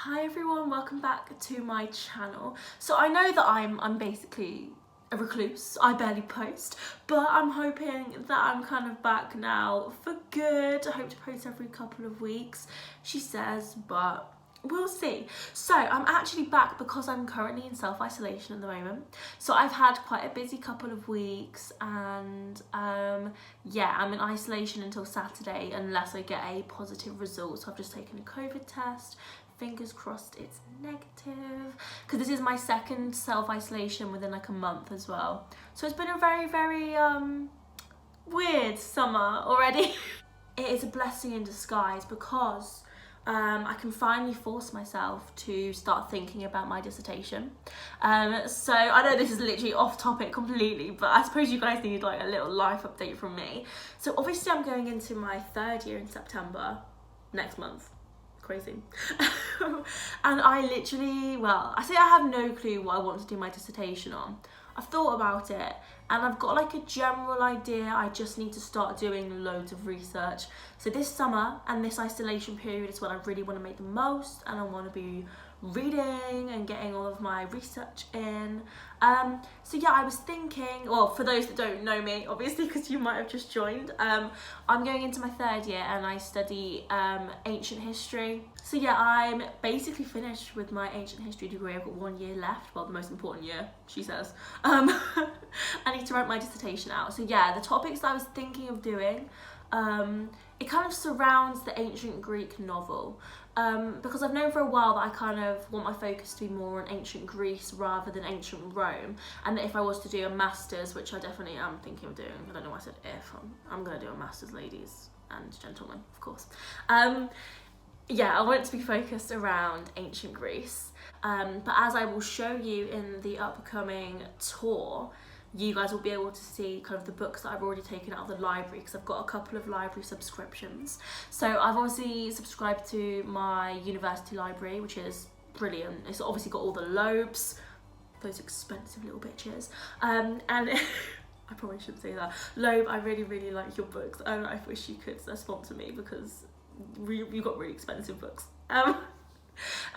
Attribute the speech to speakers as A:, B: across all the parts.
A: Hi everyone, welcome back to my channel. So I know that I'm basically a recluse, I barely post, but I'm hoping that I'm kind of back now for good. I hope to post every couple of weeks, she says, but we'll see. So I'm actually back because I'm currently in self-isolation at the moment. So I've had quite a busy couple of weeks and yeah, I'm in isolation until Saturday unless I get a positive result. So I've just taken a COVID test. Fingers crossed it's negative, because this is my second self-isolation within like a month as well. So it's been a very weird summer already. It is a blessing in disguise because I can finally force myself to start thinking about my dissertation. So I know this is literally off topic completely, but I suppose you guys need like a little life update from me. So obviously I'm going into my third year in September next month. Crazy. And I literally, well, I say I have no clue what I want to do my dissertation on. I've thought about it and I've got like a general idea. I just need to start doing loads of research. So this summer and this isolation period is when I really want to make the most, and I want to be reading and getting all of my research in. So yeah, I was thinking, well, for those that don't know me, obviously, because you might have just joined, I'm going into my third year and I study ancient history. So yeah, I'm basically finished with my ancient history degree. I've got 1 year left, well, the most important year, she says. I need to write my dissertation out. So yeah, the topics that I was thinking of doing, it kind of surrounds the ancient Greek novel, because I've known for a while that I kind of want my focus to be more on ancient Greece rather than ancient Rome, and that if I was to do a master's, which I definitely am thinking of doing, I don't know why I said if, I'm going to do a master's, ladies and gentlemen, of course. Yeah, I want it to be focused around ancient Greece, but as I will show you in the upcoming tour, you guys will be able to see kind of the books that I've already taken out of the library, because I've got a couple of library subscriptions. So I've obviously subscribed to my university library, which is brilliant. It's obviously got all the Loebs, those expensive little bitches, and I probably shouldn't say that. Loeb, I really like your books, and I wish you could sponsor me because you've got really expensive books.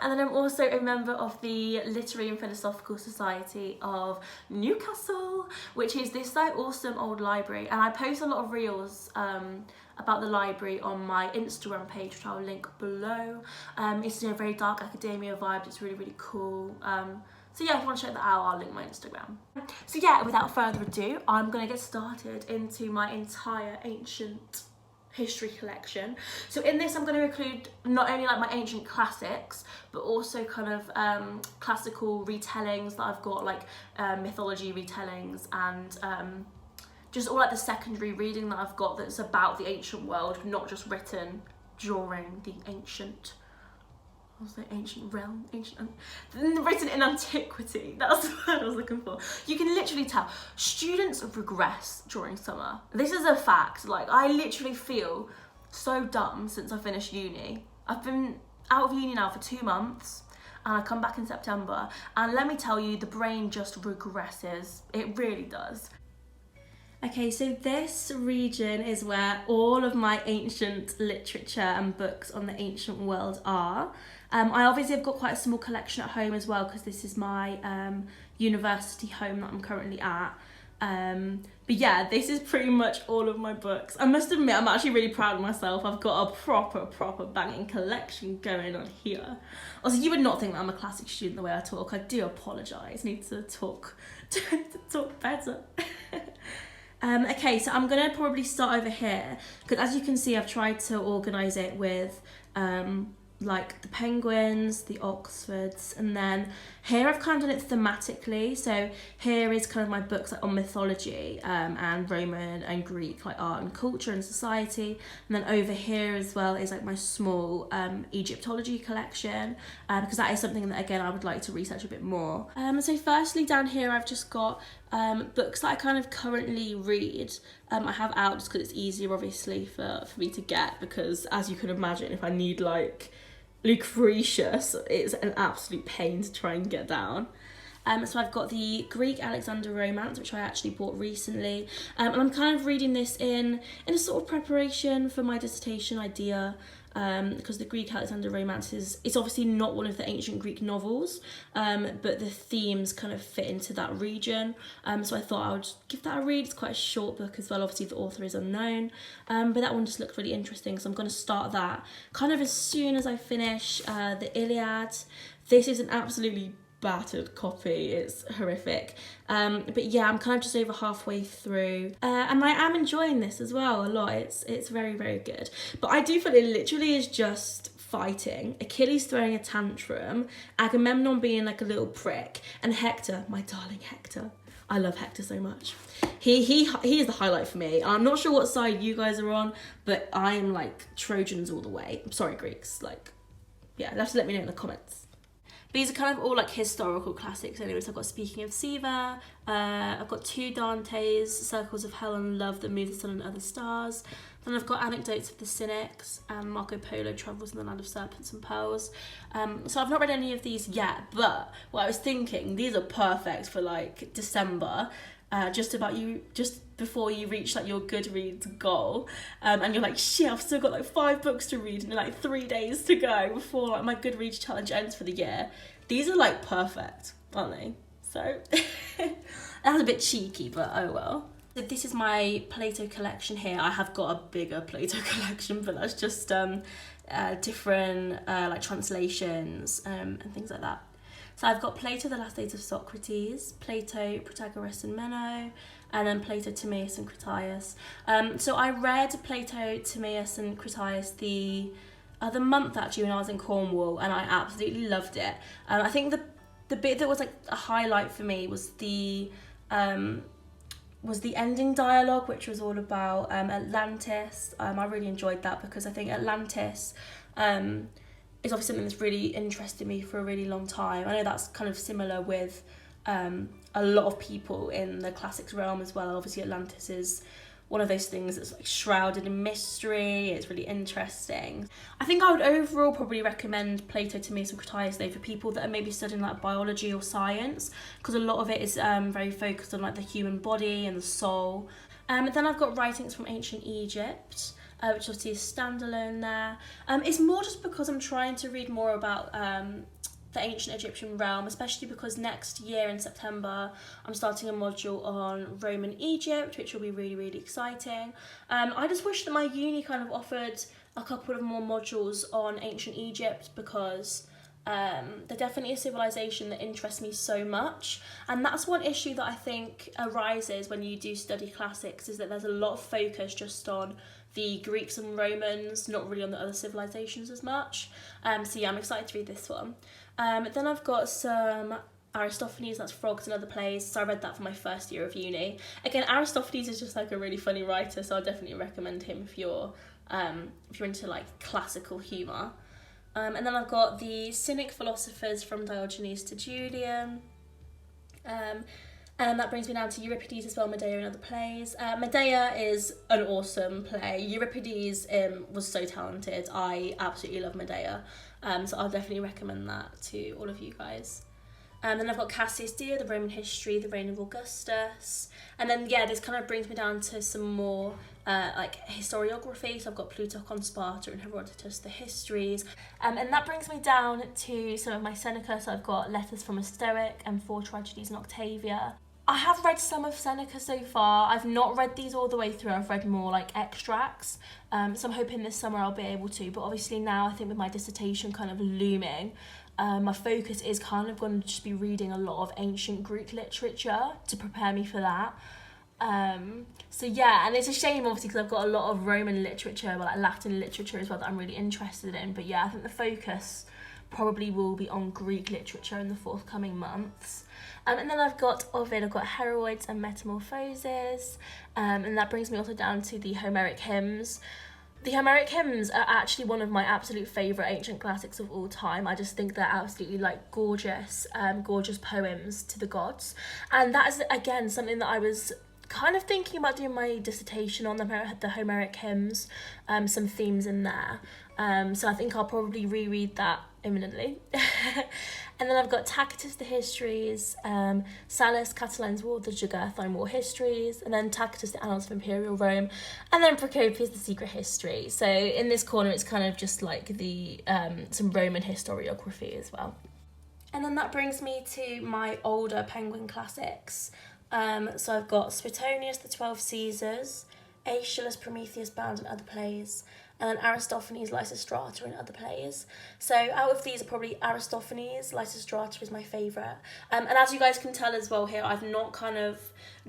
A: And then I'm also a member of the Literary and Philosophical Society of Newcastle, which is this like awesome old library, and I post a lot of reels about the library on my Instagram page, which I'll link below. It's a very dark academia vibe. It's really cool. So yeah, if you want to check that out, I'll link my Instagram. So yeah, without further ado, I'm gonna get started into my entire ancient history collection. So in this I'm going to include not only like my ancient classics, but also kind of classical retellings that I've got, like mythology retellings, and just all like the secondary reading that I've got that's about the ancient world, not just written during the ancient, ancient realm, written in antiquity. That's what I was looking for. You can literally tell students regress during summer. This is a fact. Like, I literally feel so dumb since I finished uni. I've been out of uni now for 2 months, and I come back in September, and let me tell you, the brain just regresses. It really does. Okay, so this region is where all of my ancient literature and books on the ancient world are. I obviously have got quite a small collection at home as well, because this is my university home that I'm currently at. But yeah, this is pretty much all of my books. I must admit, I'm actually really proud of myself. I've got a proper banging collection going on here. Also, you would not think that I'm a classic student the way I talk. I do apologise. Need to talk better. Okay, so I'm gonna probably start over here, because as you can see, I've tried to organise it with like the penguins, the Oxfords, and then here I've kind of done it thematically. So here is kind of my books like on mythology and Roman and Greek, like art and culture and society, and then over here as well is like my small Egyptology collection, because that is something that again I would like to research a bit more. So firstly down here I've just got books that I kind of currently read. I have out just because it's easier obviously for me to get, because as you can imagine, if I need like Lucretius, it's an absolute pain to try and get down. So I've got the Greek Alexander romance, which I actually bought recently, and I'm kind of reading this in a sort of preparation for my dissertation idea. because the Greek Alexander romance it's obviously not one of the ancient Greek novels, but the themes kind of fit into that region. So I thought I would give that a read. It's quite a short book as well. Obviously the author is unknown, but that one just looked really interesting. So I'm going to start that kind of as soon as I finish the Iliad. This is an absolutely battered copy, it's horrific, but yeah, I'm kind of just over halfway through, and I am enjoying this as well a lot. It's very, very good, but I do feel it literally is just fighting, Achilles throwing a tantrum, Agamemnon being like a little prick, and Hector, my darling Hector. I love Hector so much. He is the highlight for me. I'm not sure what side you guys are on, but I am like Trojans all the way. I'm sorry, Greeks, like, yeah, you'll have to let me know in the comments. These are kind of all like historical classics anyways. I've got Speaking of Siva, I've got 2 Dantes, Circles of Hell and Love That Move the Sun and Other Stars. Then I've got Anecdotes of the Cynics, and Marco Polo Travels in the Land of Serpents and Pearls. So I've not read any of these yet, but what I was thinking, these are perfect for like December, just before you reach like your Goodreads goal, and you're like, shit, I've still got like 5 books to read and like 3 days to go before like my Goodreads challenge ends for the year. These are like perfect, aren't they? So that's a bit cheeky, but oh well. So this is my Plato collection here. I have got a bigger Plato collection, but that's just different like translations and things like that. So I've got Plato, The Last Days of Socrates, Plato, Protagoras and Meno, and then Plato, Timaeus and Critias. So I read Plato, Timaeus and Critias the other month actually when I was in Cornwall, and I absolutely loved it. I think the bit that was like a highlight for me was the ending dialogue, which was all about Atlantis. I really enjoyed that because I think Atlantis is obviously something that's really interested me for a really long time. I know that's kind of similar with a lot of people in the classics realm as well. Obviously Atlantis is one of those things that's like shrouded in mystery. It's really interesting. I think I would overall probably recommend Plato, Timaeus and Critias though for people that are maybe studying like biology or science, because a lot of it is very focused on like the human body and the soul. Then I've got Writings from Ancient Egypt, which obviously is standalone there. It's more just because I'm trying to read more about the ancient Egyptian realm, especially because next year in September I'm starting a module on Roman Egypt, which will be really, really exciting. I just wish that my uni kind of offered a couple of more modules on ancient Egypt, because they're definitely a civilization that interests me so much, and that's one issue that I think arises when you do study classics, is that there's a lot of focus just on the Greeks and Romans, not really on the other civilizations as much. So yeah, I'm excited to read this one. Then I've got some Aristophanes, that's Frogs and Other Plays. So I read that for my first year of uni. Again, Aristophanes is just like a really funny writer, so I'll definitely recommend him if you're into like classical humour. And then I've got the Cynic Philosophers from Diogenes to Julian. And that brings me down to Euripides as well, Medea and Other Plays. Medea is an awesome play. Euripides was so talented. I absolutely love Medea. So I'll definitely recommend that to all of you guys. And then I've got Cassius Dio, The Roman History, The Reign of Augustus. And then, yeah, this kind of brings me down to some more like historiography. So I've got Plutarch on Sparta and Herodotus, the histories. And that brings me down to some of my Seneca. So I've got Letters from a Stoic and 4 Tragedies in Octavia. I have read some of Seneca so far. I've not read these all the way through. I've read more like extracts. So I'm hoping this summer I'll be able to. But obviously now, I think with my dissertation kind of looming, my focus is kind of going to just be reading a lot of ancient Greek literature to prepare me for that. So yeah, and it's a shame obviously because I've got a lot of Roman literature, but like Latin literature as well, that I'm really interested in. But yeah, I think the focus probably will be on Greek literature in the forthcoming months. And then I've got Ovid, I've got Heroids and Metamorphoses, and that brings me also down to the Homeric hymns. The Homeric hymns are actually one of my absolute favourite ancient classics of all time. I just think they're absolutely like gorgeous, gorgeous poems to the gods. And that is, again, something that I was kind of thinking about doing my dissertation on, the Homeric hymns, some themes in there. So I think I'll probably reread that imminently. And then I've got Tacitus, the histories, Sallust, Catiline's War, the Jugurthine War histories, and then Tacitus, the Annals of Imperial Rome, and then Procopius, the Secret History. So in this corner, it's kind of just like the some Roman historiography as well. And then that brings me to my older Penguin classics. So I've got Suetonius, the 12 Caesars, Aeschylus, Prometheus Bound, and other plays, and then Aristophanes, Lysistrata, and other plays. So out of these, are probably Aristophanes, Lysistrata is my favourite. And as you guys can tell as well here, I've not kind of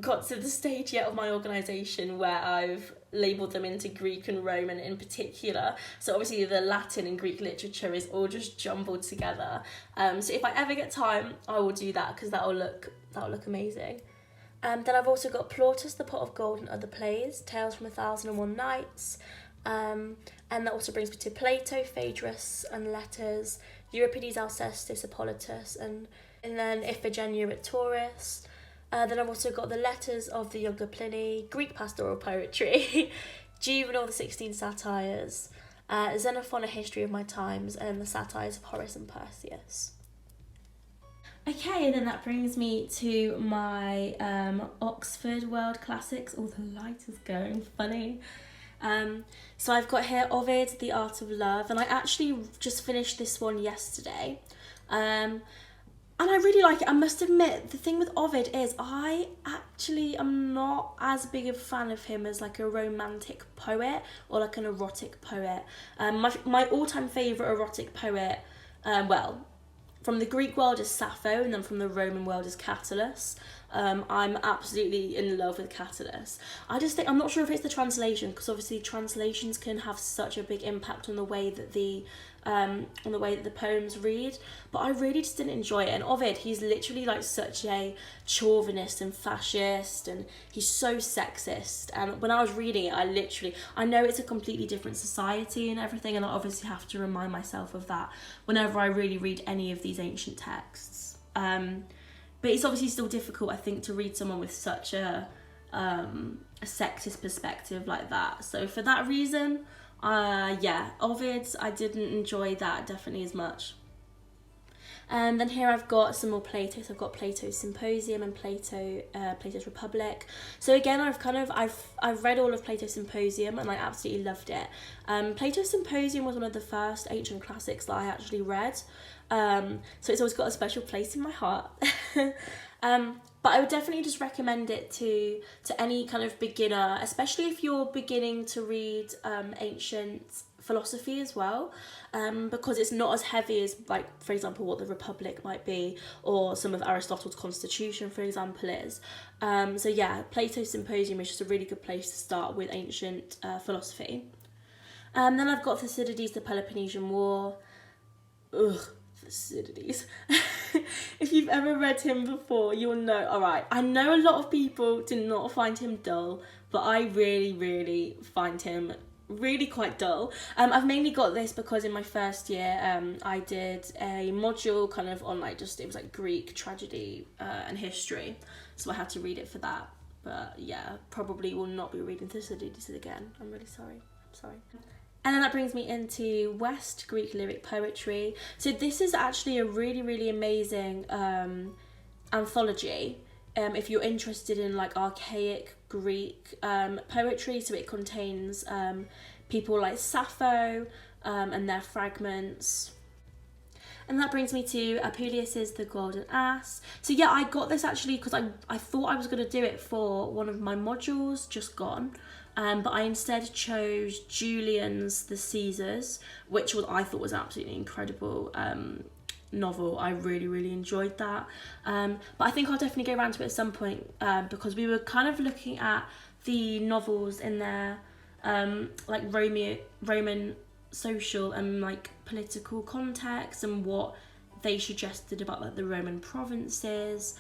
A: got to the stage yet of my organisation where I've labelled them into Greek and Roman in particular. So obviously the Latin and Greek literature is all just jumbled together. So if I ever get time, I will do that because that'll look amazing. Then I've also got Plautus, the Pot of Gold, and other plays, Tales from 1001 Nights. And that also brings me to Plato, Phaedrus, and Letters, Euripides, Alcestis, Hippolytus, and then Iphigenia at Taurus. Then I've also got the Letters of the younger Pliny, Greek pastoral poetry, Juvenal, the 16 Satires, Xenophon, A History of My Times, and the Satires of Horace and Persius. Okay, and then that brings me to my Oxford World Classics. Oh, the light is going funny. So I've got here Ovid, The Art of Love, and I actually just finished this one yesterday. And I really like it. I must admit, the thing with Ovid is I actually am not as big a fan of him as like a romantic poet or like an erotic poet. My all-time favourite erotic poet, from the Greek world is Sappho, and then from the Roman world is Catullus. I'm absolutely in love with Catullus. I just think, I'm not sure if it's the translation, because obviously translations can have such a big impact on the way that the poems read, but I really just didn't enjoy it. And Ovid, he's literally like such a chauvinist and fascist, and he's so sexist. And when I was reading it, I know it's a completely different society and everything, and I obviously have to remind myself of that whenever I really read any of these ancient texts. But it's obviously still difficult, I think, to read someone with such a sexist perspective like that. So for that reason, Ovid, I didn't enjoy that definitely as much. And then here I've got some more Plato. So I've got Plato's Symposium and Plato's Republic. So again, I've read all of Plato's Symposium and I absolutely loved it. Plato's Symposium was one of the first ancient classics that I actually read. So it's always got a special place in my heart. But I would definitely just recommend it to any kind of beginner, especially if you're beginning to read ancient philosophy as well, because it's not as heavy as, like, for example, what the Republic might be, or some of Aristotle's Constitution, for example, is. So yeah, Plato's Symposium is just a really good place to start with ancient philosophy. Then I've got Thucydides, the Peloponnesian War. Ugh. Thucydides. If you've ever read him before, you'll know. Alright, I know a lot of people do not find him dull, but I really find him really quite dull. I've mainly got this because in my first year I did a module kind of on it was like Greek tragedy and history, so I had to read it for that. But yeah, probably will not be reading Thucydides again. I'm really sorry. And then that brings me into West Greek lyric poetry. So this is actually a really amazing anthology if you're interested in like archaic Greek poetry. So it contains people like Sappho and their fragments. And that brings me to Apuleius's The Golden Ass. So yeah, I got this actually because I thought I was going to do it for one of my modules just gone. But I instead chose Julian's The Caesars, which I thought was absolutely incredible novel. I really enjoyed that. But I think I'll definitely go around to it at some point because we were kind of looking at the novels in their like Roman social and like political context and what they suggested about like the Roman provinces.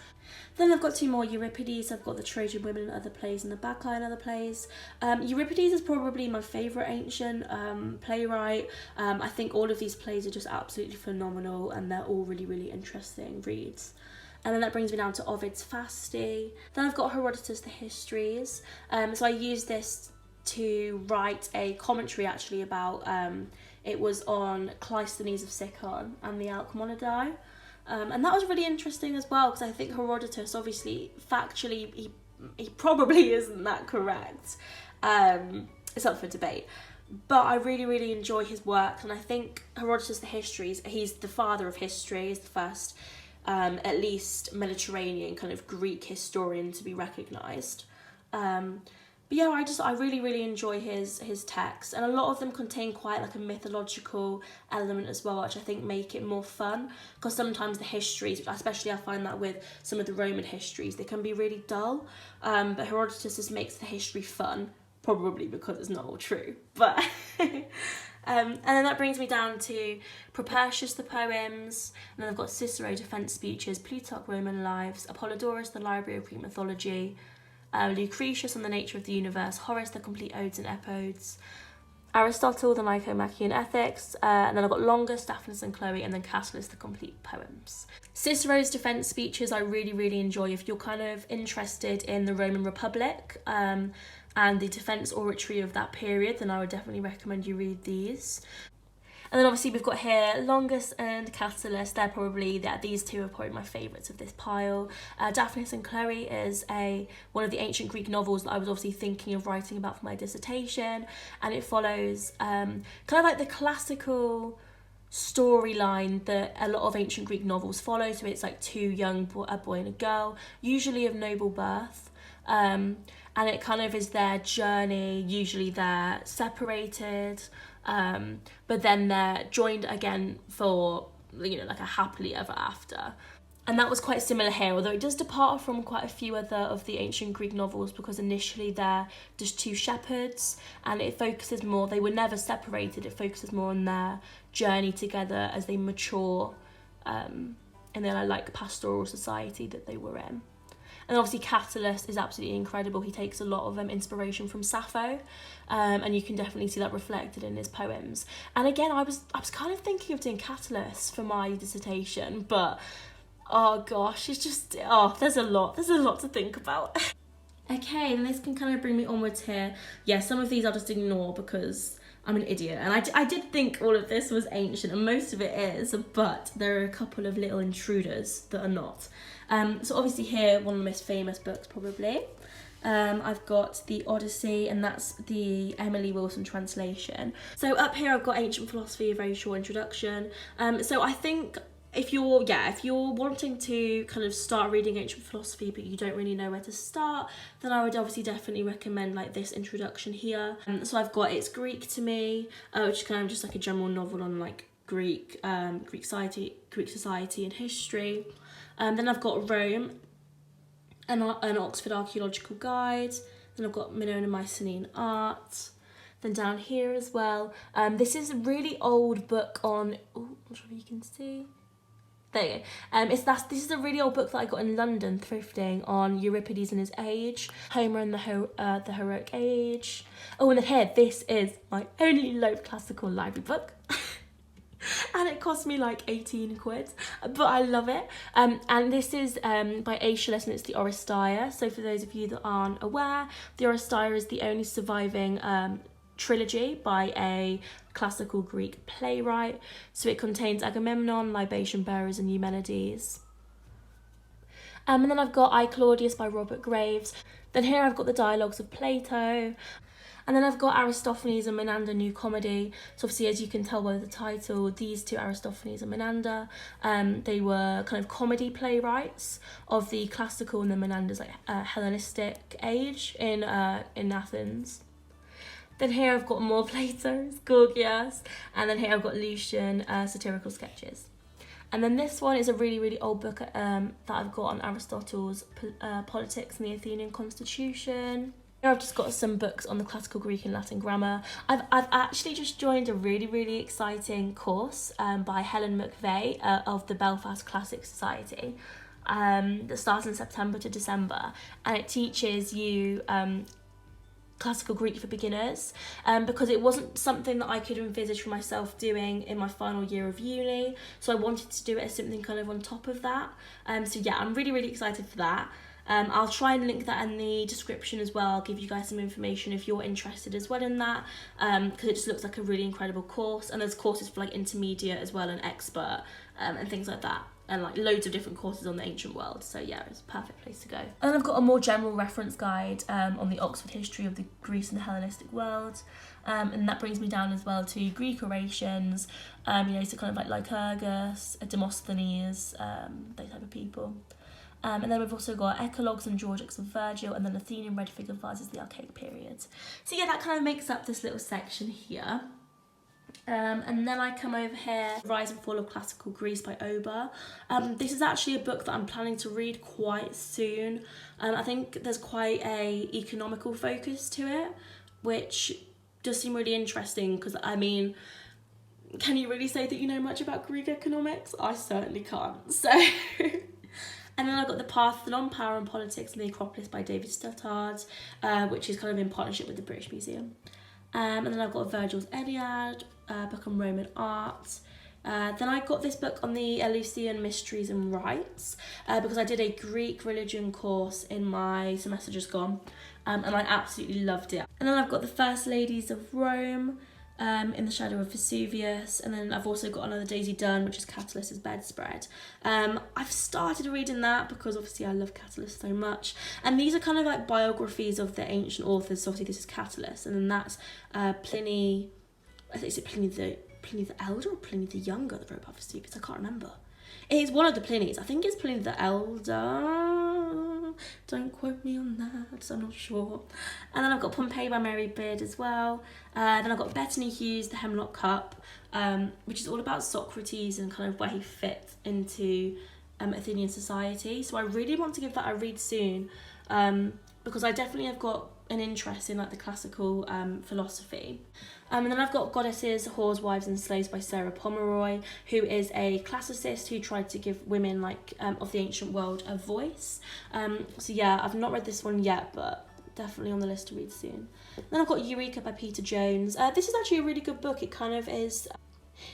A: Then I've got two more Euripides. I've got the Trojan Women and other plays in the backline, other plays. Euripides is probably my favourite ancient playwright. I think all of these plays are just absolutely phenomenal and they're all really interesting reads. And then that brings me down to Ovid's Fasti. Then I've got Herodotus, the Histories. So I use this to write a commentary actually about It was on Cleisthenes of Sicyon and the Alcmonidae. And that was really interesting as well, because I think Herodotus, obviously, factually, he probably isn't that correct. It's up for debate. But I really, really enjoy his work, and I think Herodotus the histories, he's the father of history, he's the first, at least, Mediterranean kind of Greek historian to be recognised. But yeah, I really, really enjoy his texts, and a lot of them contain quite like a mythological element as well, which I think make it more fun, because sometimes the histories, especially I find that with some of the Roman histories, they can be really dull, but Herodotus just makes the history fun, probably because it's not all true, but and then that brings me down to Propertius the poems, and then I've got Cicero defence speeches, Plutarch Roman lives, Apollodorus the library of Greek mythology, Lucretius on the nature of the universe, Horace the complete odes and epodes, Aristotle the Nicomachean ethics, and then I've got Longus, Daphnis and Chloe, and then Catullus the complete poems. Cicero's defence speeches I really, really enjoy if you're kind of interested in the Roman Republic and the defence oratory of that period, then I would definitely recommend you read these. And then obviously we've got here Longus and Catullus. These two are probably my favourites of this pile. Daphnis and Chloe is one of the ancient Greek novels that I was obviously thinking of writing about for my dissertation, and it follows kind of like the classical storyline that a lot of ancient Greek novels follow. So it's like a boy and a girl, usually of noble birth. And it kind of is their journey. Usually they're separated, but then they're joined again for, like a happily ever after. And that was quite similar here, although it does depart from quite a few other of the ancient Greek novels, because initially they're just two shepherds, and it focuses more, they were never separated, it focuses more on their journey together as they mature in their like pastoral society that they were in. And obviously Catullus is absolutely incredible. He takes a lot of inspiration from Sappho, and you can definitely see that reflected in his poems. And again, I was kind of thinking of doing Catullus for my dissertation, but oh gosh, it's just, there's a lot to think about. Okay, and this can kind of bring me onwards here. Yeah, some of these I'll just ignore because I'm an idiot, and I did think all of this was ancient, and most of it is, but there are a couple of little intruders that are not. So obviously here, one of the most famous books probably. I've got the Odyssey, and that's the Emily Wilson translation. So up here I've got Ancient Philosophy, a very short introduction. So I think if you're wanting to kind of start reading ancient philosophy but you don't really know where to start, then I would obviously definitely recommend like this introduction here. So I've got It's Greek to Me, which is kind of just like a general novel on like Greek society and history. Then I've got Rome, an Oxford Archaeological Guide. Then I've got Minoan and Mycenaean Art. Then down here as well, this is a really old book on, I'm not sure if you can see. There you go. This is a really old book that I got in London thrifting on Euripides and his age, Homer and the heroic age. Oh, and then here, this is my only Loeb classical library book. And it cost me like 18 quid, but I love it. And this is by Aeschylus, and it's the Oresteia. So for those of you that aren't aware, the Oresteia is the only surviving trilogy by a classical Greek playwright. So it contains Agamemnon, Libation Bearers, and Eumenides. And then I've got I Claudius by Robert Graves. Then here I've got the Dialogues of Plato. And then I've got Aristophanes and Menander, New Comedy. So obviously, as you can tell by the title, these two, Aristophanes and Menander, they were kind of comedy playwrights of the classical and the Menander's like Hellenistic age in Athens. Then here I've got more Plato, Gorgias, and then here I've got Lucian, satirical sketches. And then this one is a really, really old book that I've got on Aristotle's Politics and the Athenian Constitution. Here I've just got some books on the classical Greek and Latin grammar. I've actually just joined a really, really exciting course by Helen Mcveigh of the Belfast Classic Society that starts in September to December, and it teaches you classical Greek for beginners, because it wasn't something that I could envisage for myself doing in my final year of uni, so I wanted to do it as something kind of on top of that. So yeah, I'm really, really excited for that. I'll try and link that in the description as well. I'll give you guys some information if you're interested as well in that, because it just looks like a really incredible course, and there's courses for like intermediate as well and expert, and things like that, and like loads of different courses on the ancient world. So yeah, it's a perfect place to go. And then I've got a more general reference guide on the Oxford history of the Greece and the Hellenistic world, and that brings me down as well to Greek orations, so kind of like Lycurgus, Demosthenes, those type of people. And then we've also got Eclogues and Georgics of Virgil, and then Athenian red figure vases, the Archaic period. So yeah, that kind of makes up this little section here. And then I come over here, Rise and Fall of Classical Greece by Ober. This is actually a book that I'm planning to read quite soon. I think there's quite a economical focus to it, which does seem really interesting, because I mean, can you really say that you know much about Greek economics? I certainly can't. So and then I've got The Parthenon, Power and Politics and the Acropolis by David Stuttard, which is kind of in partnership with the British Museum. And then I've got Virgil's Iliad, book on Roman art. Then I got this book on the Eleusinian Mysteries and Rites, because I did a Greek religion course in my semester just gone, and I absolutely loved it. And then I've got The First Ladies of Rome, In the Shadow of Vesuvius, and then I've also got another Daisy Dunn, which is Catulus's Bedspread. I've started reading that because obviously I love Catullus so much, and these are kind of like biographies of the ancient authors. So obviously this is Catullus, and then that's Pliny, I think, is it Pliny the Elder or Pliny the Younger that wrote about Vesuvius? I can't remember. It's one of the Plinys. I think it's Pliny the Elder. Don't quote me on that, I'm not sure. And then I've got Pompeii by Mary Beard as well. Then I've got Bettany Hughes, The Hemlock Cup, which is all about Socrates and kind of where he fits into Athenian society. So I really want to give that a read soon, because I definitely have got an interest in like the classical philosophy. And then I've got Goddesses, Whores, Wives and Slaves by Sarah Pomeroy, who is a classicist who tried to give women of the ancient world a voice. So yeah, I've not read this one yet, but definitely on the list to read soon. Then I've got Eureka by Peter Jones. This is actually a really good book. It kind of is,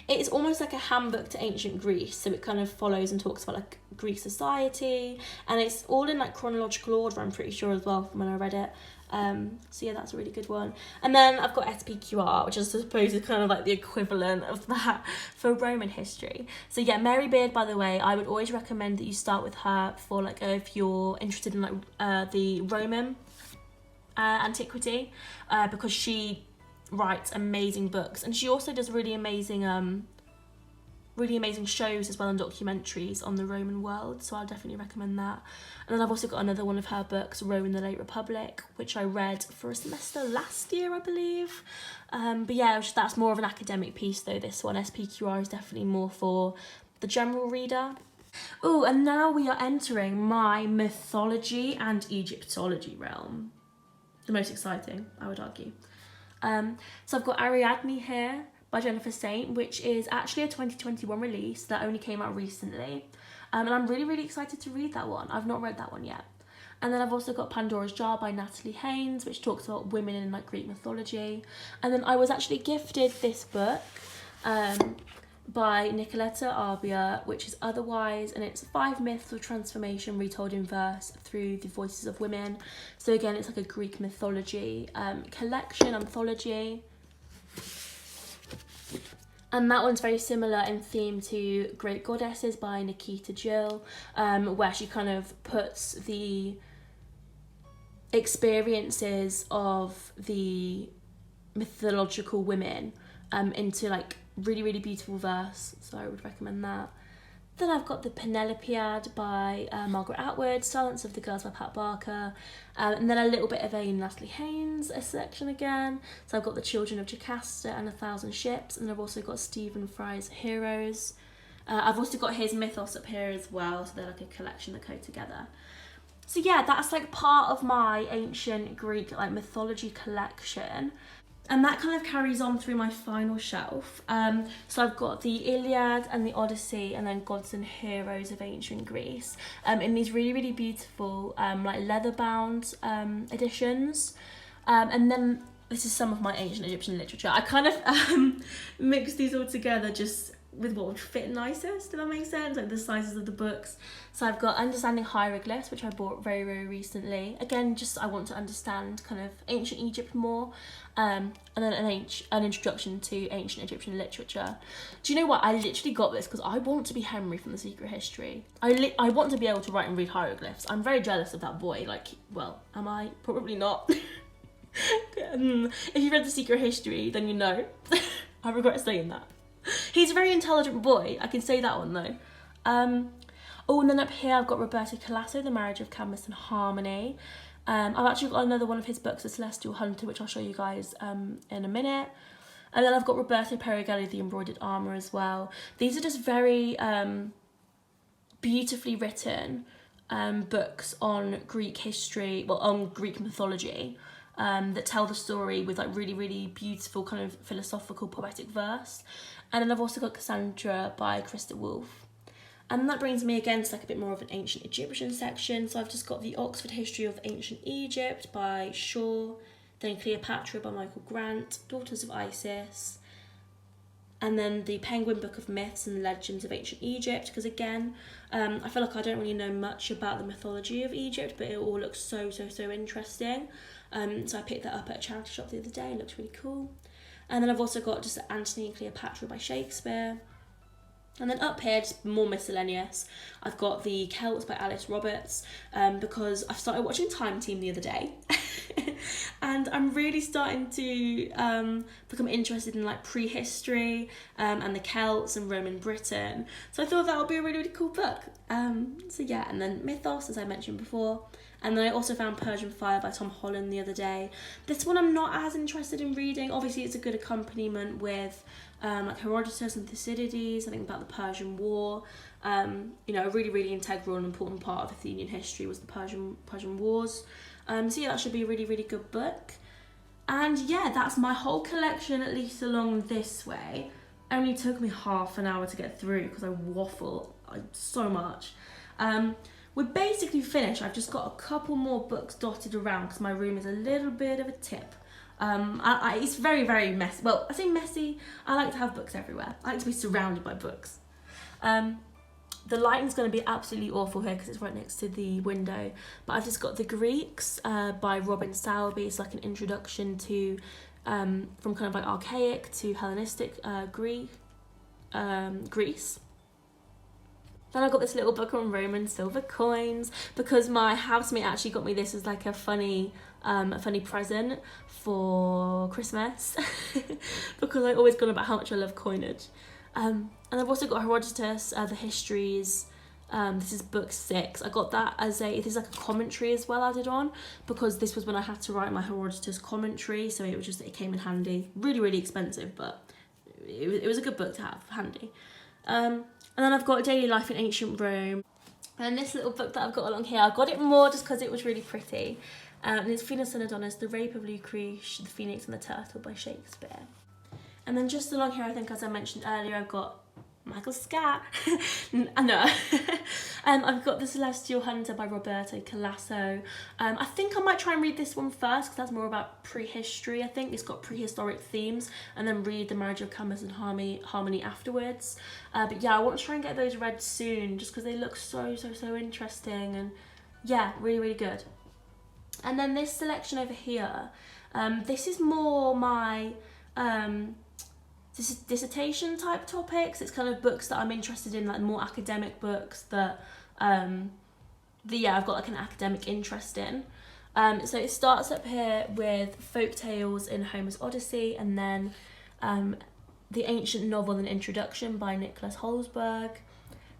A: it's almost like a handbook to ancient Greece, so it kind of follows and talks about like Greek society, and it's all in like chronological order, I'm pretty sure as well from when I read it. So yeah, that's a really good one. And then I've got SPQR, which I suppose is kind of like the equivalent of that for Roman history. So yeah, Mary Beard, by the way, I would always recommend that you start with her for like if you're interested in like the Roman antiquity, because she writes amazing books, and she also does really amazing shows as well, and documentaries on the Roman world, so I'll definitely recommend that. And then I've also got another one of her books, Rome in the Late Republic, which I read for a semester last year, I believe. But yeah, that's more of an academic piece though, this one. SPQR is definitely more for the general reader. Oh, and now we are entering my mythology and Egyptology realm. The most exciting, I would argue. So I've got Ariadne here by Jennifer Saint, which is actually a 2021 release that only came out recently. And I'm really, really excited to read that one. I've not read that one yet. And then I've also got Pandora's Jar by Natalie Haynes, which talks about women in like Greek mythology. And then I was actually gifted this book by Nicoletta Arbia, which is Otherwise, and it's 5 myths of transformation retold in verse through the voices of women. So again, it's like a Greek mythology collection, anthology. And that one's very similar in theme to Great Goddesses by Nikita Gill, where she kind of puts the experiences of the mythological women into like really, really beautiful verse. So I would recommend that. Then I've got the Penelopead by Margaret Atwood, Silence of the Girls by Pat Barker, and then a little bit of a Natalie Haynes a section again. So I've got The Children of Jocasta and A Thousand Ships, and I've also got Stephen Fry's Heroes. I've also got his Mythos up here as well, so they're like a collection that go together. So yeah, that's like part of my ancient Greek like mythology collection. And that kind of carries on through my final shelf. So I've got the Iliad and the Odyssey, and then Gods and Heroes of Ancient Greece, in these really, really beautiful like leather-bound editions. And then this is some of my ancient Egyptian literature. I kind of mixed these all together just with what would fit nicest, if that makes sense, like the sizes of the books. So I've got Understanding Hieroglyphs, which I bought very, very recently. Again, just I want to understand kind of ancient Egypt more, and then an introduction to ancient Egyptian literature. Do you know what? I literally got this because I want to be Henry from The Secret History. I want to be able to write and read hieroglyphs. I'm very jealous of that boy. Like, well, am I? Probably not. If you read The Secret History, then you know. I regret saying that. He's a very intelligent boy. I can say that one though. Oh, and then up here I've got Roberto Calasso, The Marriage of Cadmus and Harmony. I've actually got another one of his books, The Celestial Hunter, which I'll show you guys in a minute. And then I've got Roberto Perigelli, The Embroidered Armour as well. These are just very beautifully written books on Greek history, well, on Greek mythology. That tell the story with like really, really beautiful kind of philosophical poetic verse. And then I've also got Cassandra by Krista Wolfe. And that brings me again to like a bit more of an ancient Egyptian section. So I've just got the Oxford History of Ancient Egypt by Shaw, then Cleopatra by Michael Grant, Daughters of Isis, and then the Penguin Book of Myths and Legends of Ancient Egypt, because again, I feel like I don't really know much about the mythology of Egypt, but it all looks so interesting. So I picked that up at a charity shop the other day. It looks really cool. And then I've also got just Antony and Cleopatra by Shakespeare. And then up here, just more miscellaneous, I've got the Celts by Alice Roberts, because I've started watching Time Team the other day. And I'm really starting to become interested in like prehistory and the Celts and Roman Britain. So I thought that would be a really, really cool book. So yeah, and then Mythos, as I mentioned before. And then I also found Persian Fire by Tom Holland the other day. This one I'm not as interested in reading. Obviously, it's a good accompaniment with like Herodotus and Thucydides, I think about the Persian War. You know, a really, really integral and important part of Athenian history was the Persian Wars. So yeah, that should be a really, really good book. And yeah, that's my whole collection, at least along this way. Only took me half an hour to get through because I waffle so much. We're basically finished. I've just got a couple more books dotted around because my room is a little bit of a tip. It's very, very messy. Well, I say messy. I like to have books everywhere. I like to be surrounded by books. The lighting's going to be absolutely awful here because it's right next to the window. But I've just got The Greeks by Robin Sowerby. It's like an introduction to from kind of like archaic to Hellenistic Greece. Then I got this little book on Roman silver coins because my housemate actually got me this as like a funny present for Christmas because I always go on about how much I love coinage. And I've also got Herodotus, the Histories. This is book 6. I got that as it is like a commentary as well added on because this was when I had to write my Herodotus commentary, so it came in handy. Really, really expensive, but it was a good book to have handy. And then I've got Daily Life in Ancient Rome. And this little book that I've got along here, I got it more just because it was really pretty. And it's Venus and Adonis, The Rape of Lucrece, The Phoenix and the Turtle by Shakespeare. And then just along here, I think as I mentioned earlier, I've got Michael Scott. No. I've got The Celestial Hunter by Roberto Calasso. I think I might try and read this one first because that's more about prehistory. I think it's got prehistoric themes, and then read The Marriage of Cadmus and Harmony afterwards. But yeah, I want to try and get those read soon just because they look so interesting, and yeah, really, really good. And then this selection over here, this is more my dissertation type topics. It's kind of books that I'm interested in, like more academic books that I've got like an academic interest in. So it starts up here with folk tales in Homer's Odyssey, and then the ancient novel and introduction by Nicholas Holsberg.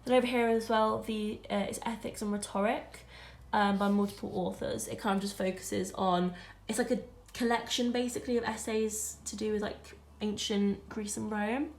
A: Then over here as well, it's Ethics and Rhetoric by multiple authors. It kind of just focuses on, it's like a collection basically of essays to do with like ancient Greece and Rome.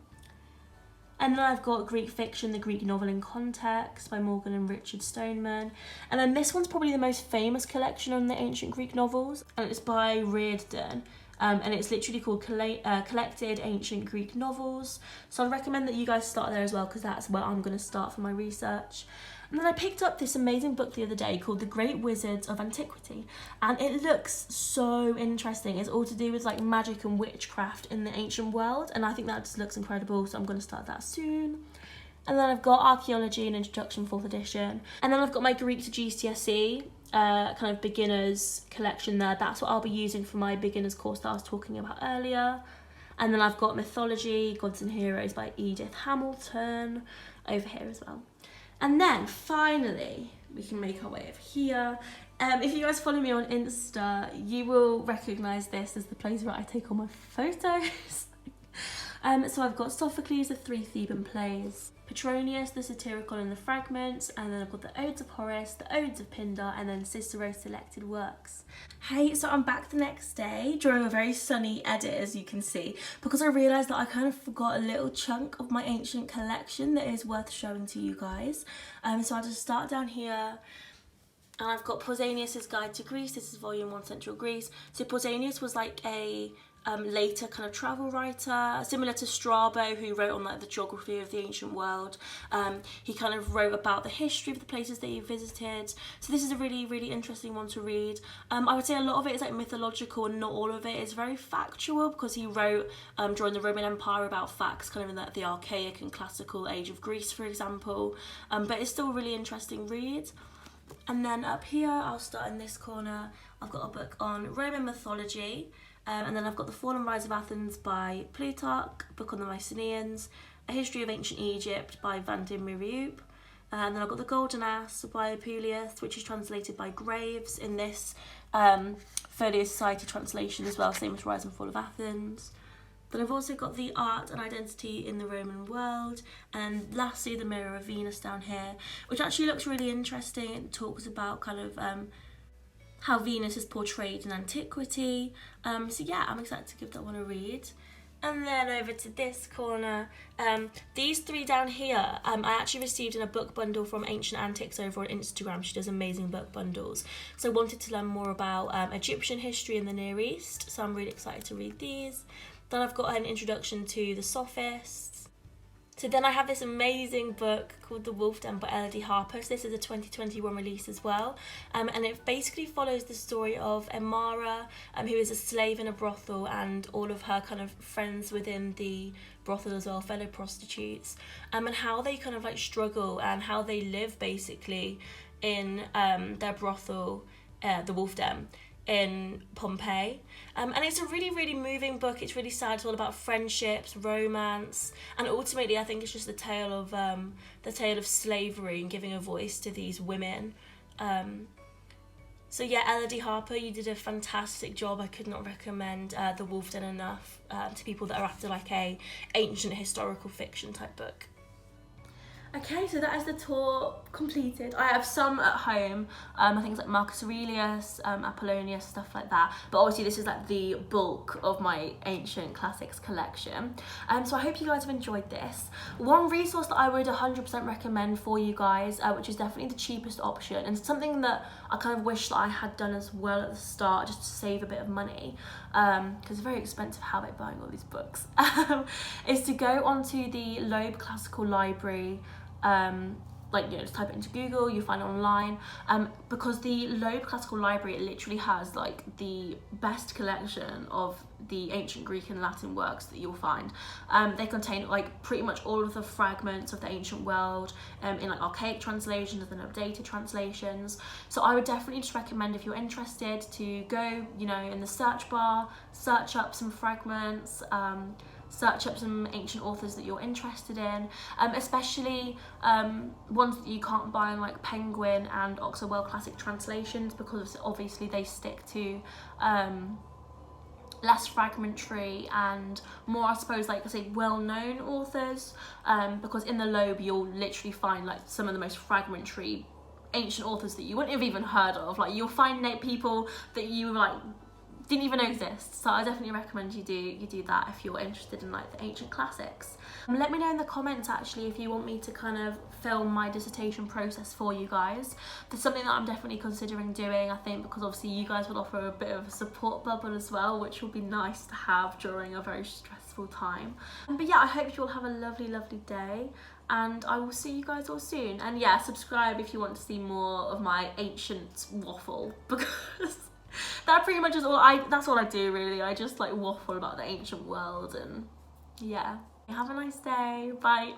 A: And then I've got Greek Fiction, The Greek Novel in Context by Morgan and Richard Stoneman. And then this one's probably the most famous collection on the ancient Greek novels, and it's by Reardon. and it's literally called Collected Ancient Greek Novels. So I recommend that you guys start there as well, because that's where I'm going to start for my research. And then I picked up this amazing book the other day called The Great Wizards of Antiquity, and it looks so interesting. It's all to do with like magic and witchcraft in the ancient world, and I think that just looks incredible, so I'm going to start that soon. And then I've got Archaeology and Introduction 4th edition, and then I've got my Greek to GCSE kind of beginners collection there. That's what I'll be using for my beginners course that I was talking about earlier. And then I've got Mythology, Gods and Heroes by Edith Hamilton over here as well. And then finally, we can make our way over here. If you guys follow me on Insta, you will recognise this as the place where I take all my photos. So I've got Sophocles, the 3 Theban plays, Petronius, the satirical and the fragments, and then I've got the Odes of Horace, the Odes of Pindar, and then Cicero's selected works. Hey, so I'm back the next day during a very sunny edit, as you can see, because I realised that I kind of forgot a little chunk of my ancient collection that is worth showing to you guys. So I'll just start down here. And I've got Pausanias' Guide to Greece. This is volume 1, Central Greece. So Pausanias was like a later kind of travel writer, similar to Strabo, who wrote on like the geography of the ancient world. He kind of wrote about the history of the places that he visited. So this is a really, really interesting one to read. I would say a lot of it is like mythological, and not all of it is very factual, because he wrote during the Roman Empire about facts kind of in the archaic and classical age of Greece, for example. But it's still a really interesting read. And then up here, I'll start in this corner. I've got a book on Roman mythology, and then I've got The Fall and Rise of Athens by Plutarch, a book on the Mycenaeans, A History of Ancient Egypt by Vadim Miriup, and then I've got The Golden Ass by Apuleius, which is translated by Graves in this Folio Society translation as well, same as Rise and Fall of Athens. Then I've also got The Art and Identity in the Roman World, and lastly The Mirror of Venus down here, which actually looks really interesting. It talks about kind of how Venus is portrayed in antiquity. So yeah, I'm excited to give that one a read. And then over to this corner, these 3 down here, I actually received in a book bundle from Ancient Antics over on Instagram. She does amazing book bundles. So I wanted to learn more about Egyptian history in the Near East, so I'm really excited to read these. Then I've got an introduction to the Sophists. So then I have this amazing book called The Wolf Den by Elodie Harper. So this is a 2021 release as well. And it basically follows the story of Emara, who is a slave in a brothel, and all of her kind of friends within the brothel as well, fellow prostitutes, and how they kind of like struggle and how they live basically in their brothel, the Wolf Den, in Pompeii. And it's a really, really moving book. It's really sad. It's all about friendships, romance, and ultimately I think it's just the tale of slavery and giving a voice to these women. So yeah, Elodie Harper, you did a fantastic job. I could not recommend The Wolf Den enough to people that are after like a ancient historical fiction type book. Okay, so that is the tour completed. I have some at home, I think it's like Marcus Aurelius, Apollonius, stuff like that. But obviously this is like the bulk of my ancient classics collection. So I hope you guys have enjoyed this. One resource that I would 100% recommend for you guys, which is definitely the cheapest option, and something that I kind of wish that I had done as well at the start, just to save a bit of money, because it's a very expensive habit buying all these books, is to go onto the Loeb Classical Library. Like, you know, just type it into Google, you find it online, because the Loeb Classical Library, it literally has like the best collection of the ancient Greek and Latin works that you'll find. They contain like pretty much all of the fragments of the ancient world in like archaic translations and updated translations. So I would definitely just recommend, if you're interested, to go, you know, in the search bar, search up some fragments, search up some ancient authors that you're interested in, especially ones that you can't buy in like Penguin and Oxford World Classic translations, because obviously they stick to less fragmentary and more, I suppose, like I say, well-known authors, because in the Loeb you'll literally find like some of the most fragmentary ancient authors that you wouldn't have even heard of. Like, you'll find people that you like didn't even know exist. So I definitely recommend you do that if you're interested in like the ancient classics. Let me know in the comments actually if you want me to kind of film my dissertation process for you guys. That's something that I'm definitely considering doing, I think, because obviously you guys will offer a bit of a support bubble as well, which will be nice to have during a very stressful time. But yeah, I hope you all have a lovely day, and I will see you guys all soon. And yeah, subscribe if you want to see more of my ancient waffle, because that pretty much is that's all I do really. I just like waffle about the ancient world, and yeah. Have a nice day. Bye.